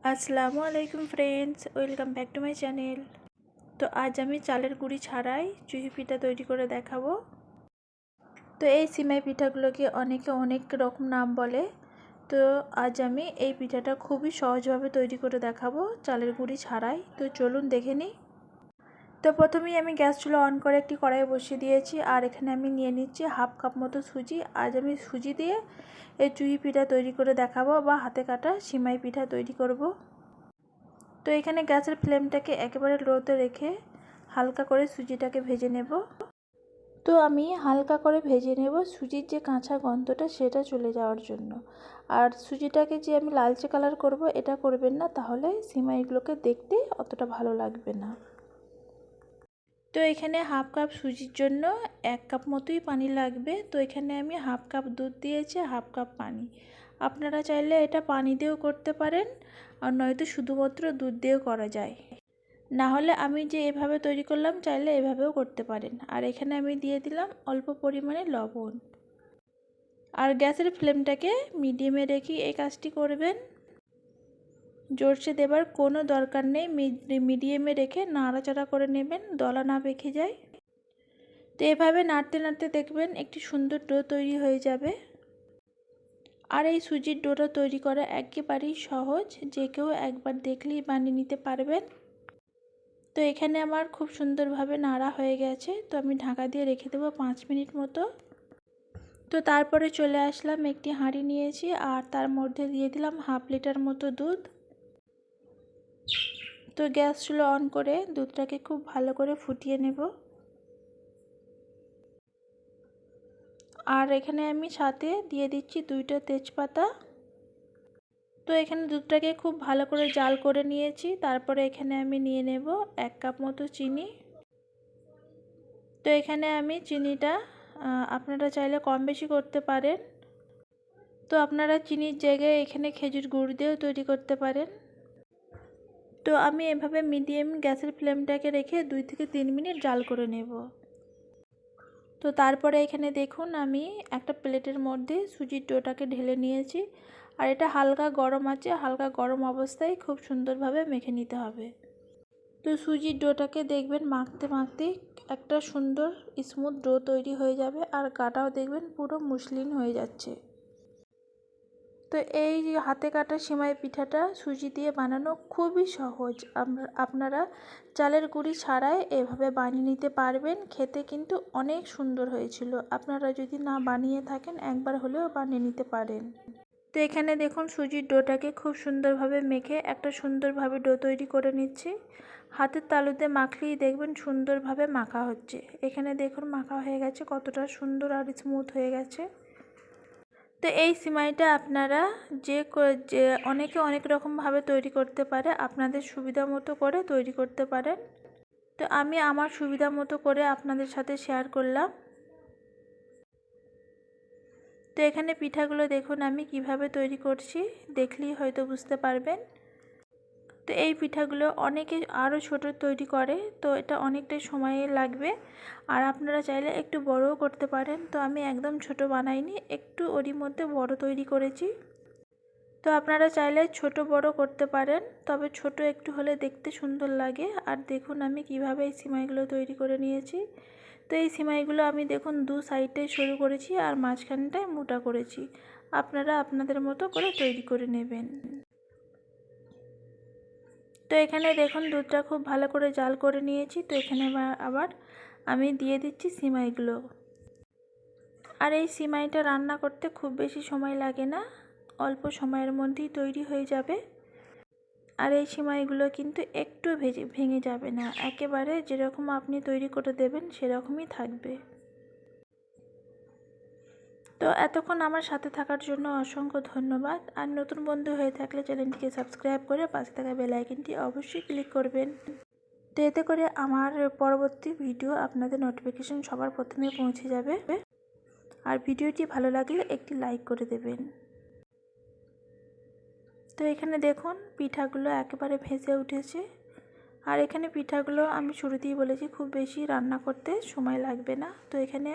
আসসালামু আলাইকুম friends, welcome back to my channel. তো আজ আমি চালের গুঁড়ি ছাড়াই চুহি পিঠা তৈরি করে দেখাবো। তো এই সিমাই পিঠাগুলোকে অনেকে অনেক রকম নাম বলে। তো আজ আমি এই পিঠাটা খুবই সহজভাবে তৈরি করে দেখাবো চালের গুঁড়ি ছাড়াই। তো চলুন দেখে নিই। তো প্রথমেই আমি গ্যাস চুলা অন করে একটি কড়াই বসিয়ে দিয়েছি, আর এখানে আমি নিয়ে নিচ্ছি হাফ কাপ মতো সুজি। আজ আমি সুজি দিয়ে এই চুহি পিঠা তৈরি করে দেখাবো, বা হাতে কাটা সিমাই পিঠা তৈরি করব। তো এখানে গ্যাসের ফ্লেমটাকে একেবারে লোতে রেখে হালকা করে সুজিটাকে ভেজে নেব। তো আমি হালকা করে ভেজে নেব সুজির যে কাঁচা গন্ধটা সেটা চলে যাওয়ার জন্য। আর সুজিটাকে যে আমি লালচে কালার করব এটা করবেন না, তাহলে সিমাইগুলোকে দেখতে অতটা ভালো লাগবে না। তো এখানে হাফ কাপ সুজির জন্য 1 কাপ মতোই পানি লাগবে। তো এখানে আমি হাফ কাপ দুধ দিয়েছি, হাফ কাপ পানি। আপনারা চাইলে এটা পানি দিয়েও করতে পারেন, আর নয়তো শুধুমাত্র দুধ দিয়েও করা যায়। না হলে আমি যে এভাবে তৈরি করলাম, চাইলে এভাবেও করতে পারেন। আর এখানে আমি দিয়ে দিলাম অল্প পরিমাণে লবণ। আর গ্যাসের ফ্লেমটাকে মিডিয়ামে রেখে এই কাজটি করবেন। জোরসে দেবার কোনো দরকার নেই, মিডিয়ামে রেখে নাড়াচাড়া করে নেবেন, দলা না পেকে যায়। তো এভাবে নাড়তে নাড়তে দেখবেন একটি সুন্দর ডো তৈরি হয়ে যাবে। আর এই সুজির ডোটা তৈরি করা একেবারেই সহজ, যে কেউ একবার দেখলেই বানিয়ে নিতে পারবেন। তো এখানে আমার খুব সুন্দরভাবে নাড়া হয়ে গেছে। তো আমি ঢাকা দিয়ে রেখে দেবো 5 মিনিট মতো। তো তারপরে চলে আসলাম, একটি হাঁড়ি নিয়েছি আর তার মধ্যে দিয়ে দিলাম হাফ লিটার মতো দুধ। তো গ্যাস চুলা অন করে দুধটাকে খুব ভালো করে ফুটিয়ে নেব। আর এখানে আমি সাথে দিয়ে দিচ্ছি 2টা তেজপাতা। তো এখানে দুধটাকে খুব ভালো করে জাল করে নিয়েছি। তারপরে এখানে আমি নিয়ে নেব 1 কাপ মতো চিনি। তো এখানে আমি চিনিটা আপনারা চাইলে কম বেশি করতে পারেন। তো আপনারা চিনির জায়গায় এখানে খেজুর গুড় দিয়েও তৈরি করতে পারেন। তো আমি এভাবে মিডিয়াম গ্যাসের ফ্লেমটাকে রেখে 2 থেকে 3 মিনিট জাল করে নেব। তো তারপরে এখানে দেখুন আমি একটা প্লেটের মধ্যে সুজির ডোটাকে ঢেলে নিয়েছি। আর এটা হালকা গরম আছে, হালকা গরম অবস্থায় খুব সুন্দরভাবে মেখে নিতে হবে। তো সুজির ডোটাকে দেখবেন মাখতে মাখতে একটা সুন্দর স্মুথ ডো তৈরি হয়ে যাবে, আর গাটাও দেখবেন পুরো মসৃণ হয়ে যাচ্ছে। তো এই হাতে কাটা সিমাই পিঠাটা সুজি দিয়ে বানানো খুবই সহজ। আপনারা চালের গুঁড়ি ছাড়াই এভাবে বানিয়ে নিতে পারবেন। খেতে কিন্তু অনেক সুন্দর হয়েছিল। আপনারা যদি না বানিয়ে থাকেন, একবার হলেও বানিয়ে নিতে পারেন। তো এখানে দেখুন সুজির ডোটাকে খুব সুন্দরভাবে মেখে একটা সুন্দরভাবে ডো তৈরি করে নিচ্ছি। হাতের তালুতে মাখলেই দেখবেন সুন্দরভাবে মাখা হচ্ছে। এখানে দেখুন মাখা হয়ে গেছে, কতটা সুন্দর আর স্মুথ হয়ে গেছে। তো এই সিমাইটা আপনারা যে অনেকে অনেক রকমভাবে তৈরি করতে পারে, আপনাদের সুবিধা মতো করে তৈরি করতে পারেন। তো আমি আমার সুবিধা মতো করে আপনাদের সাথে শেয়ার করলাম। তো এখানে পিঠাগুলো দেখুন আমি কিভাবে তৈরি করছি, দেখলেই হয়তো বুঝতে পারবেন। তো এই পিঠাগুলো অনেকে আরও ছোট তৈরি করে, তো এটা অনেকটাই সময় লাগবে। আর আপনারা চাইলে একটু বড়ও করতে পারেন। তো আমি একদম ছোট বানাইনি, একটু ওরই মধ্যে বড় তৈরি করেছি। তো আপনারা চাইলে ছোট বড় করতে পারেন, তবে ছোট একটু হলে দেখতে সুন্দর লাগে। আর দেখুন আমি কিভাবে এই সিমাইগুলো তৈরি করে নিয়েছি। তো এই সিমাইগুলো আমি দেখুন 2 সাইডে সরু করেছি আর মাঝখানটায় মোটা করেছি। আপনারা আপনাদের মতো করে তৈরি করে নেবেন। তো এখানে দেখুন দুধটা খুব ভালো করে জাল করে নিয়েছি। তো এখানে আবার আমি দিয়ে দিচ্ছি সিমাইগুলো। আর এই সিমাইটা রান্না করতে খুব বেশি সময় লাগে না, অল্প সময়ের মধ্যেই তৈরি হয়ে যাবে। আর এই সিমাইগুলো কিন্তু একটু ভেঙে যাবে না, একেবারে যেরকম আপনি তৈরি করে দেবেন সেরকমই থাকবে। তো এতক্ষণ আমার সাথে থাকার জন্য অসংখ্য ধন্যবাদ। আর নতুন বন্ধু হয়ে থাকলে চ্যানেলটিকে সাবস্ক্রাইব করে পাশে থাকা বেল আইকনটি অবশ্যই ক্লিক করবেন। তো এতে করে আমার পরবর্তী ভিডিও আপনাদের নোটিফিকেশন সবার প্রথমে পৌঁছে যাবে। আর ভিডিওটি ভালো লাগলে একটি লাইক করে দেবেন। তো এখানে দেখুন পিঠাগুলো একেবারে ভেসে উঠেছে। আর এখানে পিঠাগুলো আমি শুরুতেই বলেছি খুব বেশি রান্না করতে সময় লাগবে না। তো এখানে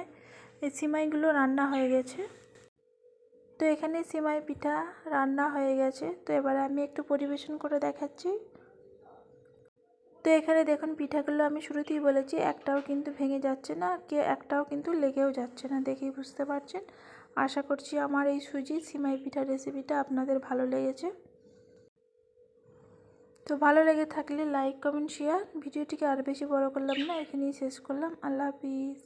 এই সিমাইগুলো রান্না হয়ে গেছে। তো এখানে সিমাই পিঠা রান্না হয়ে গেছে। তো এবারে আমি একটু পরিবেশন করে দেখাচ্ছি। তো এখানে দেখুন পিঠাগুলো আমি শুরুতেই বলেছি একটাও কিন্তু ভেঙে যাচ্ছে না, একটাও কিন্তু লেগেও যাচ্ছে না, দেখেই বুঝতে পারছেন। আশা করছি আমার এই সুজি সিমাই পিঠার রেসিপিটা আপনাদের ভালো লেগেছে। তো ভালো লেগে থাকলে লাইক কমেন্ট শেয়ার। ভিডিওটিকে আর বেশি বড় করলাম না, এখানেই শেষ করলাম। আল্লাহ হাফিজ।